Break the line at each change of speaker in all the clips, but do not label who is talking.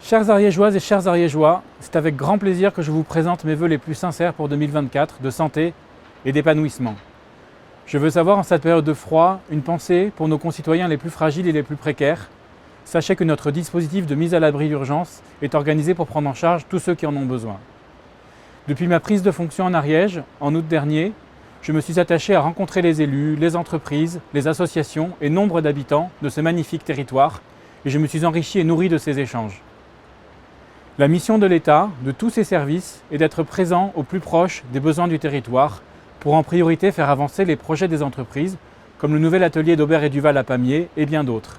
Chères Ariégeoises et chers Ariégeois, c'est avec grand plaisir que je vous présente mes vœux les plus sincères pour 2024 de santé et d'épanouissement. Je veux savoir en cette période de froid une pensée pour nos concitoyens les plus fragiles et les plus précaires. Sachez que notre dispositif de mise à l'abri d'urgence est organisé pour prendre en charge tous ceux qui en ont besoin. Depuis ma prise de fonction en Ariège, en août dernier, je me suis attaché à rencontrer les élus, les entreprises, les associations et nombre d'habitants de ce magnifique territoire et je me suis enrichi et nourri de ces échanges. La mission de l'État, de tous ses services, est d'être présent au plus proche des besoins du territoire pour en priorité faire avancer les projets des entreprises, comme le nouvel atelier d'Aubert et Duval à Pamiers et bien d'autres.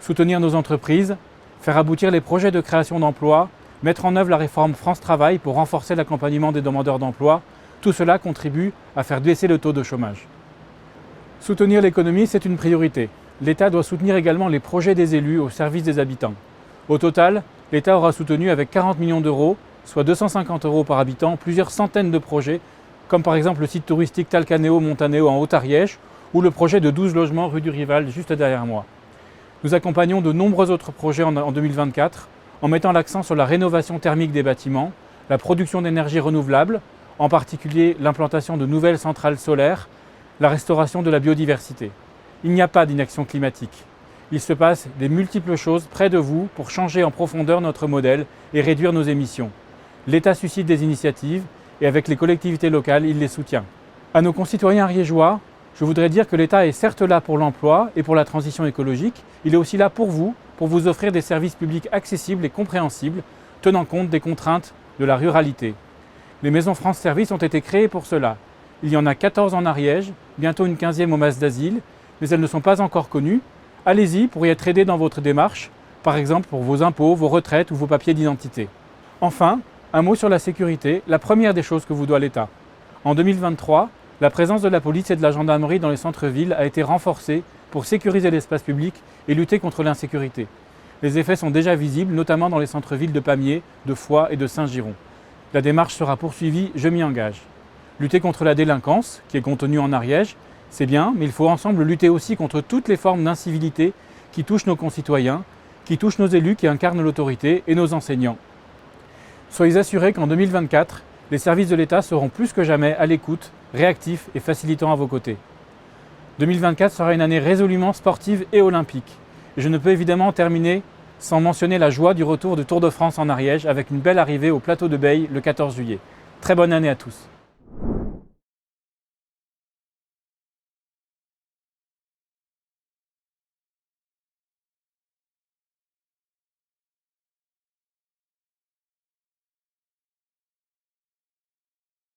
Soutenir nos entreprises, faire aboutir les projets de création d'emplois, mettre en œuvre la réforme France Travail pour renforcer l'accompagnement des demandeurs d'emploi, tout cela contribue à faire baisser le taux de chômage. Soutenir l'économie, c'est une priorité. L'État doit soutenir également les projets des élus au service des habitants. Au total, l'État aura soutenu avec 40 millions d'euros, soit 250 € par habitant, plusieurs centaines de projets, comme par exemple le site touristique Talcanéo-Montanéo en Haute-Ariège ou le projet de 12 logements rue du Rival juste derrière moi. Nous accompagnons de nombreux autres projets en 2024 en mettant l'accent sur la rénovation thermique des bâtiments, la production d'énergie renouvelable, en particulier l'implantation de nouvelles centrales solaires, la restauration de la biodiversité. Il n'y a pas d'inaction climatique. Il se passe des multiples choses près de vous pour changer en profondeur notre modèle et réduire nos émissions. L'État suscite des initiatives et avec les collectivités locales, il les soutient. À nos concitoyens ariégeois, je voudrais dire que l'État est certes là pour l'emploi et pour la transition écologique, il est aussi là pour vous offrir des services publics accessibles et compréhensibles, tenant compte des contraintes de la ruralité. Les maisons France Service ont été créées pour cela. Il y en a 14 en Ariège, bientôt une 15e au Mas d'Asile, mais elles ne sont pas encore connues. Allez-y pour y être aidé dans votre démarche, par exemple pour vos impôts, vos retraites ou vos papiers d'identité. Enfin, un mot sur la sécurité, la première des choses que vous doit l'État. En 2023, la présence de la police et de la gendarmerie dans les centres-villes a été renforcée pour sécuriser l'espace public et lutter contre l'insécurité. Les effets sont déjà visibles, notamment dans les centres-villes de Pamiers, de Foix et de Saint-Giron. La démarche sera poursuivie, je m'y engage. Lutter contre la délinquance, qui est contenue en Ariège, c'est bien, mais il faut ensemble lutter aussi contre toutes les formes d'incivilité qui touchent nos concitoyens, qui touchent nos élus qui incarnent l'autorité et nos enseignants. Soyez assurés qu'en 2024, les services de l'État seront plus que jamais à l'écoute, réactifs et facilitants à vos côtés. 2024 sera une année résolument sportive et olympique. Et je ne peux évidemment terminer sans mentionner la joie du retour du Tour de France en Ariège avec une belle arrivée au plateau de Beille le 14 juillet. Très bonne année à tous.